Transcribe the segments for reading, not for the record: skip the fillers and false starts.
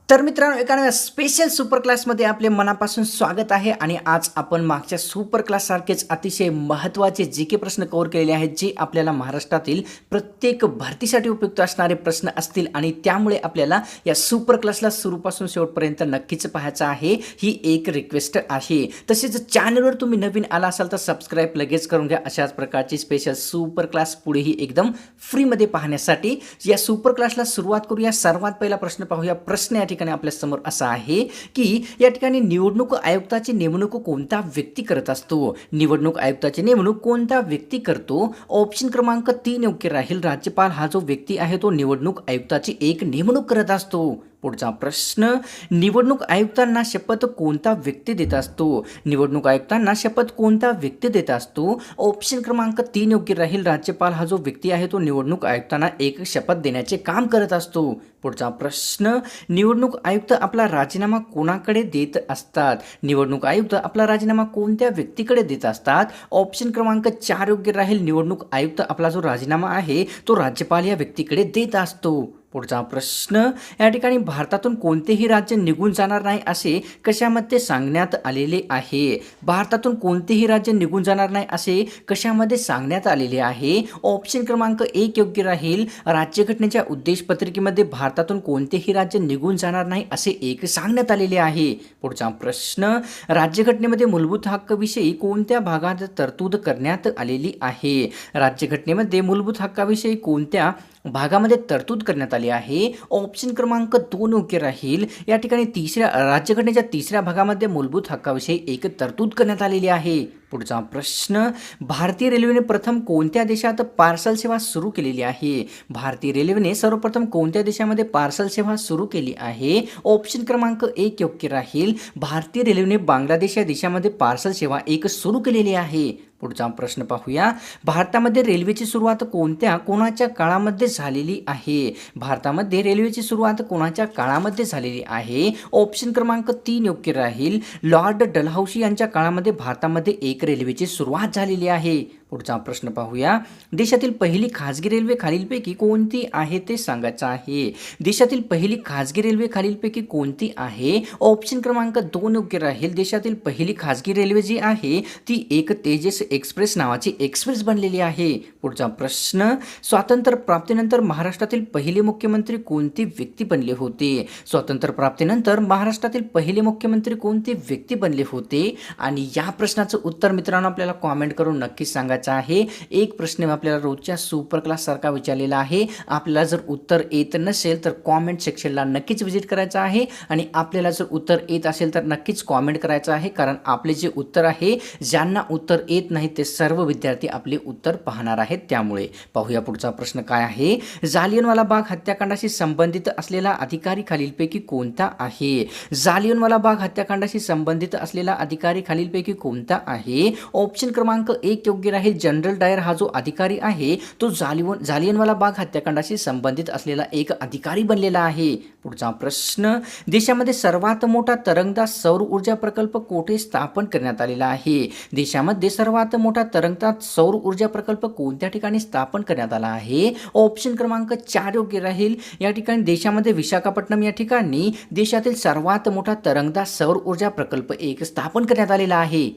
तर मित्रांनो, एका स्पेशल सुपर क्लासमध्ये आपले मनापासून स्वागत आहे. आणि आज आपण मागच्या सुपर क्लाससारखेच अतिशय महत्त्वाचे जी.के प्रश्न कव्हर केलेले आहेत, जे आपल्याला महाराष्ट्रातील प्रत्येक भरतीसाठी उपयुक्त असणारे प्रश्न असतील. आणि त्यामुळे आपल्याला या सुपर क्लासला सुरूपासून शेवटपर्यंत नक्कीच पाहायचं आहे. ही एक रिक्वेस्ट आहे. तसेच चॅनलवर तुम्ही नवीन आला असाल तर सबस्क्राईब लगेच करून घ्या. अशाच प्रकारची स्पेशल सुपर क्लास पुढेही एकदम फ्रीमध्ये पाहण्यासाठी या सुपर क्लासला सुरुवात करूया. सर्वात पहिला प्रश्न पाहूया. प्रश्न या ठिकाणी आपल्या समोर असा आहे की या ठिकाणी निवडणूक आयुक्ताची नेमणूक कोणता व्यक्ती करत असतो. निवडणूक आयुक्ताची नेमणूक कोणता व्यक्ती करतो. ऑप्शन क्रमांक 3 योग्य राहील. राज्यपाल हा जो व्यक्ती आहे तो निवडणूक आयुक्ताची एक नेमणूक करत असतो. पुढचा प्रश्न, निवडणूक आयुक्तांना शपथ कोणता व्यक्ती देत असतो. निवडणूक आयुक्तांना शपथ कोणता व्यक्ती देत असतो. ऑप्शन क्रमांक 3 योग्य राहील. राज्यपाल हा जो व्यक्ती आहे तो निवडणूक आयुक्तांना एक शपथ देण्याचे काम करत असतो. पुढचा प्रश्न, निवडणूक आयुक्त आपला राजीनामा कोणाकडे देत असतात. निवडणूक आयुक्त आपला राजीनामा कोणत्या व्यक्तीकडे देत असतात. ऑप्शन क्रमांक 4 योग्य राहील. निवडणूक आयुक्त आपला जो राजीनामा आहे तो राज्यपाल या व्यक्तीकडे देत असतो. पुढचा प्रश्न, या ठिकाणी भारतातून कोणतेही राज्य निघून जाणार नाही असे कशामध्ये सांगण्यात आलेले आहे. भारतातून कोणतेही राज्य निघून जाणार नाही असे कशामध्ये सांगण्यात आलेले आहे. ऑप्शन क्रमांक 1 योग्य राहील. राज्यघटनेच्या उद्देशपत्रिकेमध्ये भारतातून कोणतेही राज्य निघून जाणार नाही असे एक सांगण्यात आलेले आहे. पुढचा प्रश्न, राज्यघटनेमध्ये मूलभूत हक्काविषयी कोणत्या भागात तरतूद करण्यात आलेली आहे. राज्यघटनेमध्ये मूलभूत हक्काविषयी कोणत्या भागामध्ये तरतूद करण्यात आली आहे. ऑप्शन क्रमांक 2 योग्य राहील. या ठिकाणी राज्यघटनेच्या 3ऱ्या भागामध्ये मूलभूत हक्काविषयी एक तरतूद करण्यात आलेली आहे. पुढचा प्रश्न, भारतीय रेल्वेने प्रथम कोणत्या देशात पार्सल सेवा सुरू केलेली आहे. भारतीय रेल्वेने सर्वप्रथम कोणत्या देशामध्ये पार्सल सेवा सुरू केली आहे. ऑप्शन क्रमांक 1 योग्य राहील. भारतीय रेल्वेने बांगलादेश या देशामध्ये पार्सल सेवा एक सुरू केलेली आहे. पुढचा प्रश्न पाहूया. भारतामध्ये रेल्वेची सुरुवात कोणाच्या काळामध्ये झालेली आहे. भारतामध्ये रेल्वेची सुरुवात कोणाच्या काळामध्ये झालेली आहे. ऑप्शन क्रमांक 3 योग्य राहील. लॉर्ड डलहौसी यांच्या काळामध्ये भारतामध्ये एक रेल्वेची सुरुवात झालेली आहे. पुढचा प्रश्न पाहूया. देशातील पहिली खाजगी रेल्वे खालीलपैकी कोणती आहे ते सांगायचं आहे. देशातील पहिली खाजगी रेल्वे खालीलपैकी कोणती आहे. ऑप्शन क्रमांक 2 योग्य राहील. देशातील पहिली खाजगी रेल्वे जी आहे ती एक तेजस एक्सप्रेस नावाची एक्सप्रेस बनलेली आहे. पुढचा प्रश्न, स्वातंत्र्य प्राप्तीनंतर महाराष्ट्रातील पहिले मुख्यमंत्री कोणती व्यक्ती बनले होते. स्वातंत्र्य प्राप्तीनंतर महाराष्ट्रातील पहिले मुख्यमंत्री कोणते व्यक्ती बनले होते. आणि या प्रश्नाचं उत्तर मित्रांनो आपल्याला कॉमेंट करून नक्कीच सांगायचं आहे. एक प्रश्न आपल्याला रोजच्या सुपर क्लास सारखा विचारलेला आहे. आपल्याला जर उत्तर येत नसेल तर कॉमेंट सेक्शनला नक्कीच व्हिजिट करायचं आहे. आणि आपल्याला जर उत्तर येत असेल तर नक्कीच कॉमेंट करायचं आहे. कारण आपले जे उत्तर आहे, ज्यांना उत्तर येत नाही ते सर्व विद्यार्थी आपले उत्तर पाहणार आहेत. त्यामुळे पाहूया पुढचा प्रश्न काय आहे. जालियनवाला बाग हत्याकांडाशी संबंधित असलेला अधिकारी खालीलपैकी कोणता आहे. जालियनवाला बाग हत्याकांडाशी संबंधित असलेला अधिकारी खालीलपैकी कोणता आहे. ऑप्शन क्रमांक 1 योग्य राहील. जनरल डायर हा जो अधिकारी आहे तो जालियनवाला बाग हत्याकांडाशी संबंधित असलेला एक अधिकारी बनलेला आहे. पुढचा प्रश्न, देशामध्ये सर्वात मोठा तरंगदार सौर ऊर्जा प्रकल्प कोठे स्थापन करण्यात आलेला आहे. देशामध्ये सर्वात मोठा तरंगदार सौर ऊर्जा प्रकल्प कोणत्या ठिकाणी स्थापन करण्यात आला आहे. ऑप्शन क्रमांक 4 योग्य राहील. या ठिकाणी देशामध्ये विशाखापट्टणम या ठिकाणी देशातील सर्वात मोठा तरंगदार सौर ऊर्जा प्रकल्प एक स्थापन करण्यात आलेला आहे.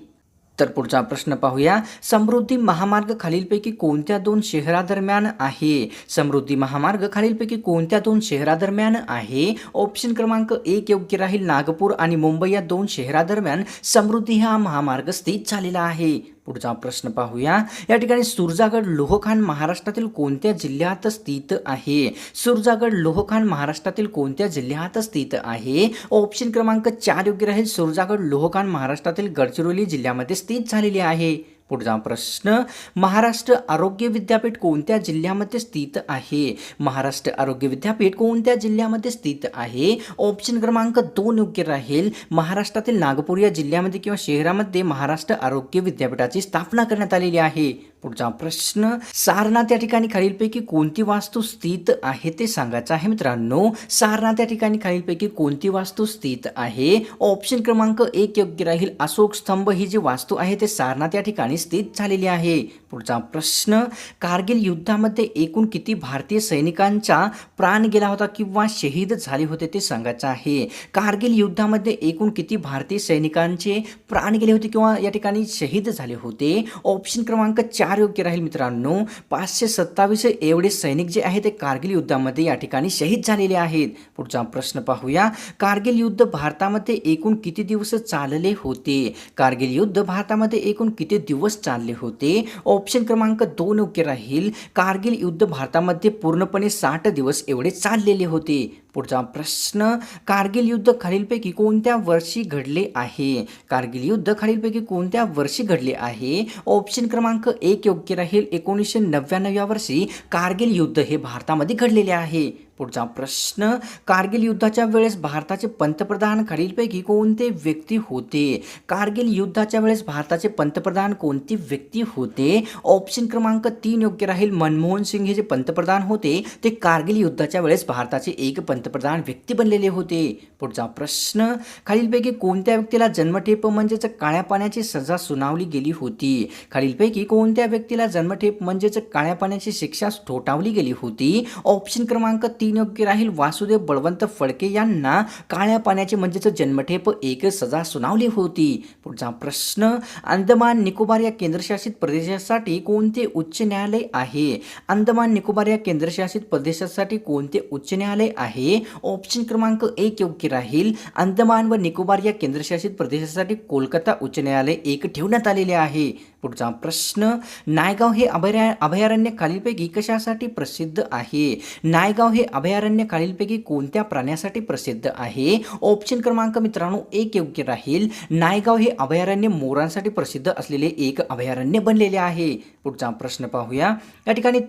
तर पुढचा प्रश्न पाहूया. समृद्धी महामार्ग खालीलपैकी कोणत्या 2 शहरादरम्यान आहे. समृद्धी महामार्ग खालीलपैकी कोणत्या 2 शहरादरम्यान आहे. ऑप्शन क्रमांक 1 योग्य राहील. नागपूर आणि मुंबई या 2 शहरादरम्यान समृद्धी हा महामार्ग स्थित झालेला आहे. पुढचा प्रश्न पाहूया. या ठिकाणी सुरजागड लोहखान महाराष्ट्रातील कोणत्या जिल्ह्यात स्थित आहे. सुरजागड लोहखान महाराष्ट्रातील कोणत्या जिल्ह्यात स्थित आहे. ऑप्शन क्रमांक 4 योग्य राहील. सुरजागड लोहखान महाराष्ट्रातील गडचिरोली जिल्ह्यामध्ये स्थित झालेली आहे. पुढचा प्रश्न, महाराष्ट्र आरोग्य विद्यापीठ कोणत्या जिल्ह्यामध्ये स्थित आहे. महाराष्ट्र आरोग्य विद्यापीठ कोणत्या जिल्ह्यामध्ये स्थित आहे. ऑप्शन क्रमांक 2 योग्य राहील. महाराष्ट्रातील नागपूर या जिल्ह्यामध्ये किंवा शहरामध्ये महाराष्ट्र आरोग्य विद्यापीठाची स्थापना करण्यात आलेली आहे. पुढचा प्रश्न, सारनाथ या ठिकाणी खालीलपैकी कोणती वास्तू स्थित आहे ते सांगायचं आहे. मित्रांनो, सारनाथ या ठिकाणी खालीलपैकी कोणती वास्तू स्थित आहे. ऑप्शन क्रमांक 1 योग्य राहील. अशोक स्तंभ ही जी वास्तू आहे ते सारनाथ या ठिकाणी स्थित झालेली आहे. पुढचा प्रश्न, कारगिल युद्धामध्ये एकूण किती भारतीय सैनिकांचा प्राण गेला होता किंवा शहीद झाले होते ते सांगायचं आहे. कारगिल युद्धामध्ये एकूण किती भारतीय सैनिकांचे प्राण गेले होते किंवा या ठिकाणी शहीद झाले होते. ऑप्शन क्रमांक 4 योग्य राहील मित्रांनो. 527 एवढे सैनिक जे आहेत ते कारगिल युद्धामध्ये या ठिकाणी शहीद झालेले आहेत. पुढचा प्रश्न पाहूया. कारगिल युद्ध भारतामध्ये एकूण किती दिवस चालले होते. कारगिल युद्ध भारतामध्ये एकूण किती दिवस चालले होते. ऑप्शन क्रमांक 2 योग्य राहील. कारगिल युद्ध भारतामध्ये पूर्णपणे 60 दिवस एवढे चाललेले होते. पुढचा प्रश्न, कारगिल युद्ध खालीलपैकी कोणत्या वर्षी घडले आहे. कारगिल युद्ध खालीलपैकी कोणत्या वर्षी घडले आहे. ऑप्शन क्रमांक 1 योग्य राहील. 1999 या वर्षी कारगिल युद्ध हे भारतामध्ये घडलेले आहे. पुढचा प्रश्न, कारगिल युद्धाच्या वेळेस भारताचे पंतप्रधान खालीलपैकी कोणते व्यक्ती होते. कारगिल युद्धाच्या वेळेस भारताचे पंतप्रधान कोणती व्यक्ती होते. ऑप्शन क्रमांक 3 योग्य राहील. मनमोहन सिंग हे जे पंतप्रधान होते ते कारगिल युद्धाच्या वेळेस भारताचे एक पंतप्रधान व्यक्ती बनलेले होते. पुढचा प्रश्न, खालीलपैकी कोणत्या व्यक्तीला जन्मठेप म्हणजेच काळ्या पाण्याची सजा सुनावली गेली होती. खालीलपैकी कोणत्या व्यक्तीला जन्मठेप म्हणजेच काळ्या पाण्याची शिक्षा ठोठावली गेली होती. ऑप्शन क्रमांक 3 योग्य राहील. वासुदेव बळवंत फडके यांना काळ्या पाण्याची म्हणजेच जन्मठेप एक सजा सुनावली होती. पुढचा प्रश्न, अंदमान निकोबार या केंद्रशासित प्रदेशासाठी कोणते उच्च न्यायालय आहे. अंदमान निकोबार या केंद्रशासित प्रदेशासाठी कोणते उच्च न्यायालय आहे. ऑप्शन क्रमांक 1 योग्य राहील. अंदमान व निकोबार या केंद्रशासित प्रदेशासाठी कोलकाता उच्च न्यायालय एक ठेवण्यात आलेले आहे. पुढचा प्रश्न, नायगाव हे अभयारण्य खालीलपैकी कशासाठी प्रसिद्ध आहे. नायगाव हे अभयारण्य खालीलपैकी कोणत्या प्राण्यासाठी प्रसिद्ध आहे. ऑप्शन क्रमांक मित्रांनो 1 योग्य राहील. नायगाव हे अभयारण्य मोरांसाठी प्रसिद्ध असलेले एक अभयारण्य बनलेले आहे. पुढचा प्रश्न पाहूया. या ठिकाणी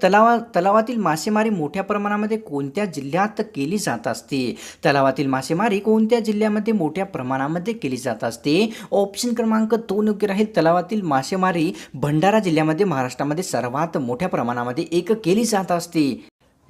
तलावातील मासेमारी मोठ्या प्रमाणामध्ये कोणत्या जिल्ह्यात केली जात असते. तलावातील मासेमारी कोणत्या जिल्ह्यामध्ये मोठ्या प्रमाणामध्ये केली जात असते. ऑप्शन क्रमांक 2 योग्य राहील. तलावातील मासेमारी भंडारा जिल्ह्यामध्ये महाराष्ट्रामध्ये सर्वात मोठ्या प्रमाणामध्ये एक केली जात असते.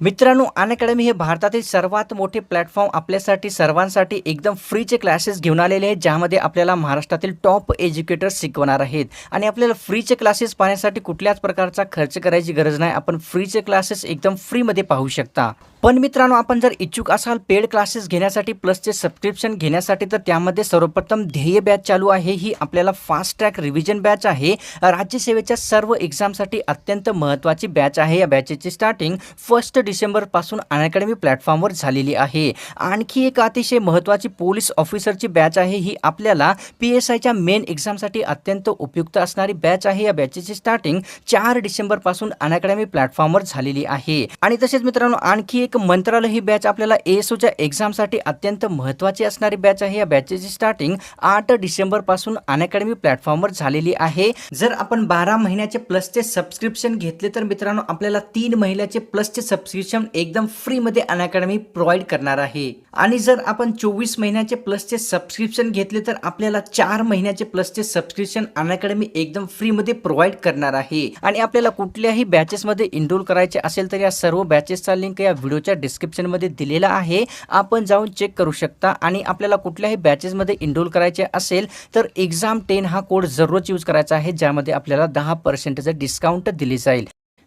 मित्रांनो, अनअकॅडमी हे भारतातील सर्वात मोठे प्लॅटफॉर्म आपल्यासाठी सर्वांसाठी एकदम फ्रीचे क्लासेस घेऊन आलेले आहेत, ज्यामध्ये आपल्याला महाराष्ट्रातील टॉप एज्युकेटर्स शिकवणार आहेत. आणि आपल्याला फ्रीचे क्लासेस पाहण्यासाठी कुठल्याच प्रकारचा खर्च करायची गरज नाही. आपण फ्रीचे क्लासेस एकदम फ्रीमध्ये पाहू शकता. पण मित्रांनो, आपण जर इच्छुक असाल पेड क्लासेस घेण्यासाठी प्लसचे सबस्क्रिप्शन घेण्यासाठी, तर त्यामध्ये सर्वप्रथम ध्येय बॅच चालू आहे. ही आपल्याला फास्ट ट्रॅक रिव्हिजन बॅच आहे. राज्यसेवेच्या सर्व एक्झामसाठी अत्यंत महत्त्वाची बॅच आहे. या बॅचेची स्टार्टिंग 1 डिसेंबर पासून अनअकॅडमी प्लॅटफॉर्मवर झालेली आहे. आणखी एक अतिशय महत्त्वाची पोलीस ऑफिसरची बॅच आहे. ही आपल्याला PSIच्या मेन एक्झामसाठी अत्यंत उपयुक्त असणारी बॅच आहे. या बॅचेची स्टार्टिंग 4 डिसेंबर पासून अनअकॅडमी प्लॅटफॉर्मवर झालेली आहे. आणि तसेच मित्रांनो, आणखी एक मंत्रालय ही बॅच आपल्याला ASOच्या एक्झामसाठी अत्यंत महत्त्वाची असणारी बॅच आहे. या बॅचेची स्टार्टिंग 8 डिसेंबर पासून अनअकॅडमी प्लॅटफॉर्मवर झालेली आहे. जर आपण 12 महिन्याचे प्लसचे सबस्क्रिप्शन घेतले तर मित्रांनो आपल्याला 3 महिन्याचे प्लसचे सबस्क्रिप्शन एकदम फ्रीमध्ये अनअकॅडमी प्रोव्हाइड करणार आहे. आणि जर आपण 24 महिन्याचे प्लसचे सबस्क्रिप्शन घेतले तर आपल्याला 4 महिन्याचे प्लसचे सबस्क्रिप्शन अनअकॅडमी एकदम फ्रीमध्ये प्रोव्हाइड करणार आहे. आणि आपल्याला कुठल्याही बॅचेसमध्ये इनरोल करायचे असेल तर या सर्व बॅचेसचा लिंक या व्हिडिओच्या डिस्क्रिप्शनमध्ये दिलेला आहे. आपण जाऊन चेक करू शकता. आणि आपल्याला कुठल्याही बॅचेसमध्ये इनरोल करायचे असेल तर एक्झाम 10 हा कोड जरूर यूज करायचा आहे, ज्यामध्ये आपल्याला 10% डिस्काउंट दिले जाईल.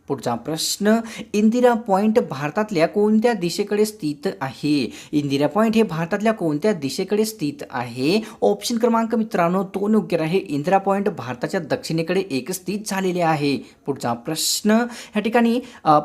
पुढचा प्रश्न, इंदिरा पॉइंट भारतातल्या कोणत्या दिशेकडे स्थित आहे. इंदिरा पॉइंट हे भारतातल्या कोणत्या दिशेकडे स्थित आहे. ऑप्शन क्रमांक मित्रांनो 2 योग्य आहे. इंदिरा पॉइंट भारताच्या दक्षिणेकडे एक स्थित झालेले आहे. पुढचा प्रश्न, या ठिकाणी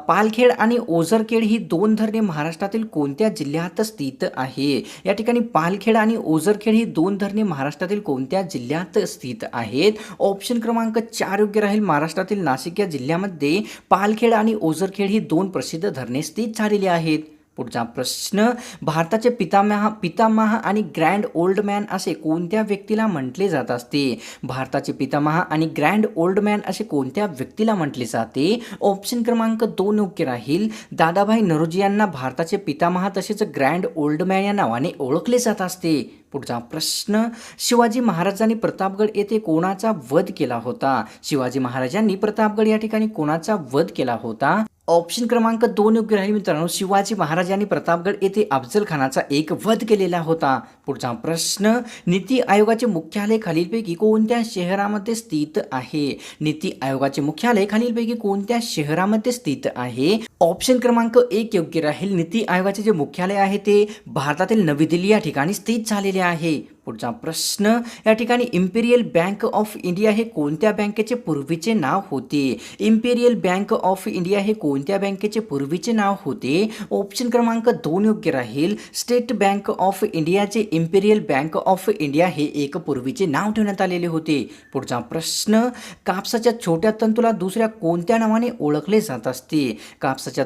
पालखेड आणि ओझरखेड ही 2 धरणे महाराष्ट्रातील कोणत्या जिल्ह्यात स्थित आहे. या ठिकाणी पालखेड आणि ओझरखेड ही 2 धरणे महाराष्ट्रातील कोणत्या जिल्ह्यात स्थित आहेत. ऑप्शन क्रमांक 4 योग्य राहील. महाराष्ट्रातील नाशिक या जिल्ह्यामध्ये पालखेड आणि ओझरखेड ही 2 प्रसिद्ध धरणे स्थित झालेली आहेत. पुढचा प्रश्न, भारताचे पितामह आणि ग्रँड ओल्ड मॅन असे कोणत्या व्यक्तीला म्हटले जात असते. भारताचे पितामह आणि ग्रँड ओल्ड मॅन असे कोणत्या व्यक्तीला म्हटले जाते. ऑप्शन क्रमांक 2 योग्य राहील. दादाभाई नौरोजी यांना भारताचे पितामह तसेच ग्रँड ओल्ड मॅन या नावाने ओळखले जात असते. पुढचा प्रश्न, शिवाजी महाराजांनी प्रतापगड येथे कोणाचा वध केला होता. शिवाजी महाराजांनी प्रतापगड या ठिकाणी कोणाचा वध केला होता. ऑप्शन क्रमांक 2 योग्य राहील मित्रांनो. शिवाजी महाराजांनी प्रतापगड येथे अफजल खानाचा एक वध केलेला होता. पुढचा प्रश्न, नीती आयोगाचे मुख्यालय खालीलपैकी कोणत्या शहरामध्ये स्थित आहे? नीती आयोगाचे मुख्यालय खालीलपैकी कोणत्या शहरामध्ये स्थित आहे? ऑप्शन क्रमांक 1 योग्य राहील. नीती आयोगाचे जे मुख्यालय आहे ते भारतातील नवी दिल्ली या ठिकाणी स्थित झालेले आहे. पुढचा प्रश्न, या ठिकाणी इम्पेरियल बँक ऑफ इंडिया हे कोणत्या बँकेचे पूर्वीचे नाव होते? इम्पेरियल बँक ऑफ इंडिया हे कोणत्या बँकेचे पूर्वीचे नाव होते? ऑप्शन क्रमांक 2 योग्य राहील. स्टेट बँक ऑफ इंडियाचे इम्पेरियल बँक ऑफ इंडिया हे एक पूर्वीचे नाव ठेवण्यात आलेले होते. पुढचा प्रश्न, कापसाच्या छोट्या तंतूला दुसऱ्या कोणत्या नावाने ओळखले जात असते? कापसाच्या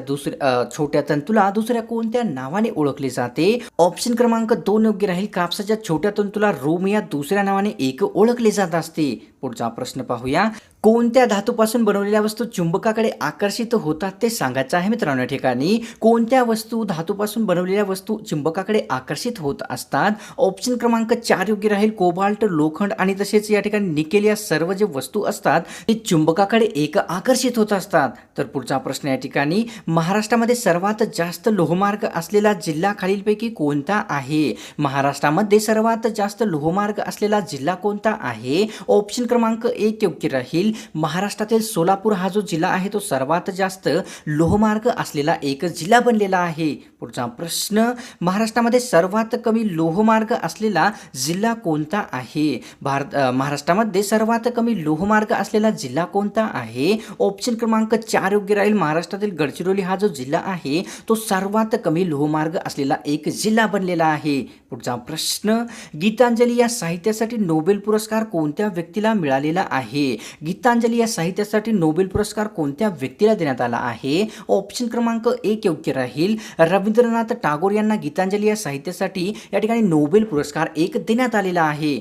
छोट्या तंतूला दुसऱ्या कोणत्या नावाने ओळखले जाते? ऑप्शन क्रमांक 2 योग्य राहील. कापसाच्या छोट्या तंतूला रोम या दुसऱ्या नावाने एक ओळखले जात असते. पुढचा प्रश्न पाहूया. कोणत्या धातूपासून बनवलेल्या वस्तू चुंबकाकडे आकर्षित होतात ते सांगायचं आहे मित्रांनो. या ठिकाणी कोणत्या वस्तू धातूपासून बनवलेल्या वस्तू चुंबकाकडे आकर्षित होत असतात? ऑप्शन क्रमांक 4 योग्य राहील. कोबाल्ट, लोखंड आणि तसेच या ठिकाणी निकेल या सर्व जे वस्तू असतात ते चुंबकाकडे एक आकर्षित होत असतात. तर पुढचा प्रश्न, या ठिकाणी महाराष्ट्रामध्ये सर्वात जास्त लोहमार्ग असलेला जिल्हा खालीलपैकी कोणता आहे? महाराष्ट्रामध्ये सर्वात जास्त लोहमार्ग असलेला जिल्हा कोणता आहे? ऑप्शन क्रमांक 1 योग्य राहील. महाराष्ट्रातील सोलापूर हा जो जिल्हा आहे तो सर्वात जास्त लोहमार्ग असलेला एक जिल्हा बनलेला आहे. पुढचा प्रश्न, महाराष्ट्रामध्ये सर्वात कमी लोहमार्ग असलेला जिल्हा कोणता आहे? महाराष्ट्रामध्ये सर्वात कमी लोहमार्ग असलेला जिल्हा कोणता आहे? ऑप्शन क्रमांक 4 योग्य राहील. महाराष्ट्रातील गडचिरोली हा जो जिल्हा आहे तो सर्वात कमी लोहमार्ग असलेला एक जिल्हा बनलेला आहे. पुढचा प्रश्न, गीतांजली या साहित्यासाठी नोबेल पुरस्कार कोणत्या व्यक्तीला मिळालेला आहे? गीतांजली या साहित्यासाठी नोबेल पुरस्कार कोणत्या व्यक्तीला देण्यात आला आहे? ऑप्शन क्रमांक 1 योग्य राहील. रवींद्रनाथ टागोर यांना गीतांजली या साहित्यासाठी या ठिकाणी नोबेल पुरस्कार देण्यात आलेला आहे.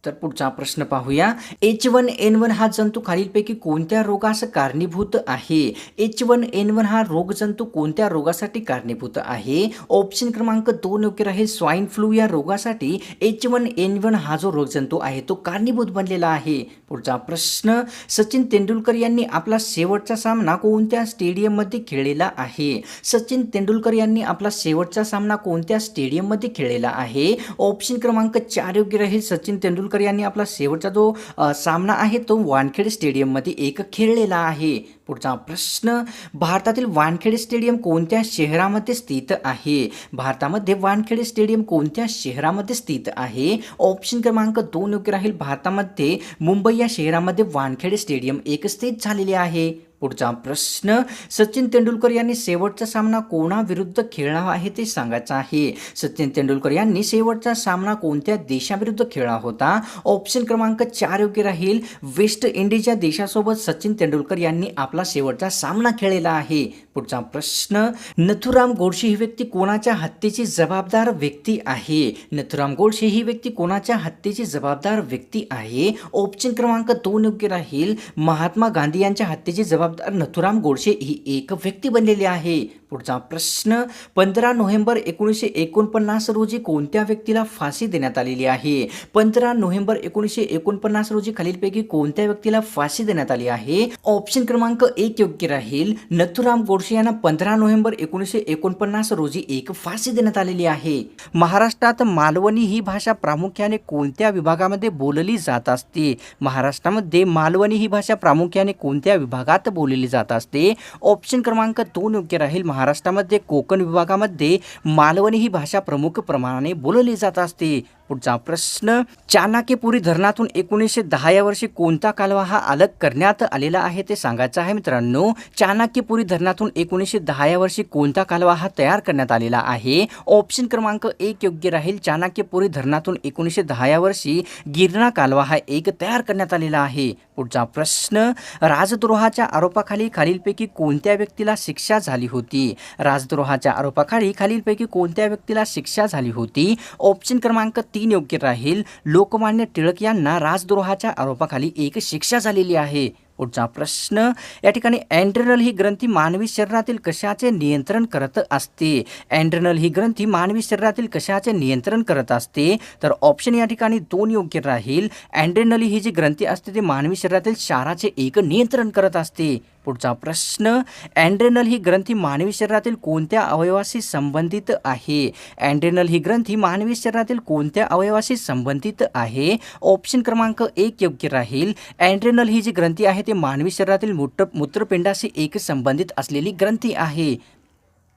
तर पुढचा प्रश्न पाहूया. H1N1 हा जंतू खालीलपैकी कोणत्या रोगास कारणीभूत आहे? H1N1 हा रोगजंतू कोणत्या रोगासाठी कारणीभूत आहे? ऑप्शन क्रमांक 2 योग्य राहील. स्वाईन फ्लू या रोगासाठी H1N1 हा जो रोगजंतू आहे तो कारणीभूत बनलेला आहे. पुढचा प्रश्न, सचिन तेंडुलकर यांनी आपला शेवटचा सामना कोणत्या स्टेडियममध्ये खेळलेला आहे? सचिन तेंडुलकर यांनी आपला शेवटचा सामना कोणत्या स्टेडियममध्ये खेळलेला आहे? ऑप्शन क्रमांक 4 योग्य राहील. सचिन तेंडुलकर यांनी आपला शेवटचा जो सामना आहे तो वानखेडे स्टेडियममध्ये खेळलेला आहे. पुढचा प्रश्न, भारतातील वानखेडे स्टेडियम कोणत्या शहरामध्ये स्थित आहे? भारतामध्ये वानखेडे स्टेडियम कोणत्या शहरामध्ये स्थित आहे? ऑप्शन क्रमांक 2 योग्य राहील. भारतामध्ये मुंबई या शहरामध्ये वानखेडे स्टेडियम स्थित झालेले आहे. पुढचा प्रश्न, सचिन तेंडुलकर यांनी शेवटचा सामना कोणाविरुद्ध खेळला आहे ते सांगायचं आहे. सचिन तेंडुलकर यांनी शेवटचा सामना कोणत्या देशाविरुद्ध खेळला होता? ऑप्शन क्रमांक 4 योग्य राहील. वेस्ट इंडिज या देशासोबत सचिन तेंडुलकर यांनी आपला शेवटचा सामना खेळलेला आहे. पुढचा प्रश्न, नथुराम गोडसे ही व्यक्ती कोणाच्या हत्येची जबाबदार व्यक्ती आहे? नथुराम गोडसे ही व्यक्ती कोणाच्या हत्येची जबाबदार व्यक्ती आहे? ऑप्शन क्रमांक 2 योग्य राहील. महात्मा गांधी यांच्या हत्येची जबाबदार नथुराम गोडसे ही एक व्यक्ती बनलेली आहे. पुढचा प्रश्न, 15 नोव्हेंबर 1949 रोजी कोणत्या व्यक्तीला फाशी देण्यात आलेली आहे? 15 नोव्हेंबर 1949 रोजी खालीलपैकी कोणत्या व्यक्तीला फाशी देण्यात आली आहे? ऑप्शन क्रमांक 1 योग्य राहील. नथुराम गोडसे यांना 15 नोव्हेंबर 1949 रोजी एक फाशी देण्यात आलेली आहे. महाराष्ट्रात मालवणी ही भाषा प्रामुख्याने कोणत्या विभागामध्ये बोलली जात असते? महाराष्ट्रामध्ये मालवणी ही भाषा प्रामुख्याने कोणत्या विभागात बोलली जात असते? ऑप्शन क्रमांक 2 योग्य राहील. महाराष्ट्रामध्ये कोकण विभागामध्ये मालवणी ही भाषा प्रमुख प्रमाणाने बोलली जात असते. पुढचा प्रश्न, चाणक्यपुरी धरणातून 1910 या वर्षी कोणता कालवा हा अलग करण्यात आलेला आहे ते सांगायचं आहे मित्रांनो. चाणक्यपुरी धरणातून 1910 या वर्षी कोणता कालवा हा तयार करण्यात आलेला आहे? ऑप्शन क्रमांक 1 योग्य राहील. चाणक्यपुरी धरणातून 1910 या वर्षी गिरणा कालवा हा तयार करण्यात आलेला आहे. पुढचा प्रश्न, राजद्रोहाच्या आरोपाखाली खालीलपैकी कोणत्या व्यक्तीला शिक्षा झाली होती? राजद्रोहाच्या आरोपाखाली खालीलपैकी कोणत्या व्यक्तीला शिक्षा झाली होती? ऑप्शन क्रमांक 3 योग्य राहील. लोकमान्य टिळक यांना राजद्रोहाच्या आरोपाखाली एक शिक्षा झालेली आहे. पुढचा प्रश्न या ठिकाणी ॲड्रेनल ही ग्रंथी मानवी शरीरातील कशाचे नियंत्रण करत असते? ॲड्रेनल ही ग्रंथी मानवी शरीरातील कशाचे नियंत्रण करत असते? तर ऑप्शन या ठिकाणी 2 योग्य राहील. ॲड्रेनल ही जी ग्रंथी असते ती मानवी शरीरातील क्षाराचे एक नियंत्रण करत असते. पुढचा प्रश्न ॲड्रेनल ही ग्रंथी मानवी शरीरातील कोणत्या अवयवाशी संबंधित आहे? ॲड्रेनल ही ग्रंथी मानवी शरीरातील कोणत्या अवयवाशी संबंधित आहे? ऑप्शन क्रमांक 1 योग्य राहील. ॲड्रेनल ही जी ग्रंथी आहे ते मानवी शरीरातील मूत्रपिंडाशी एक संबंधित असलेली ग्रंथी आहे.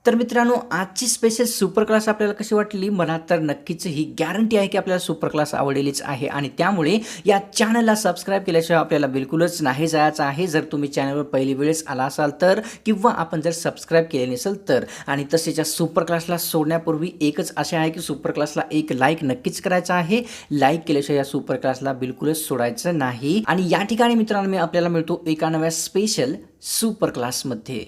तर मित्रांनो, आजची स्पेशल सुपर क्लास आपल्याला कशी वाटली? मला तर नक्कीच ही गॅरंटी आहे की आपल्याला सुपर क्लास आवडलेलीच आहे आणि त्यामुळे या चॅनलला सबस्क्राईब केल्याशिवाय आपल्याला बिलकुलच नाही जायचं आहे. जर तुम्ही चॅनलवर पहिली वेळेस आला असाल तर, किंवा आपण जर सबस्क्राईब केले नसेल तर. आणि तसेच या सुपर क्लासला सोडण्यापूर्वी एकच आशा आहे की सुपर क्लासला एक लाईक नक्कीच करायचा आहे. लाईक केल्याशिवाय या सुपर क्लासला बिलकुलच सोडायचं नाही. आणि या ठिकाणी मित्रांनो मी आपल्याला मिळतो एका नव्या स्पेशल सुपर क्लासमध्ये.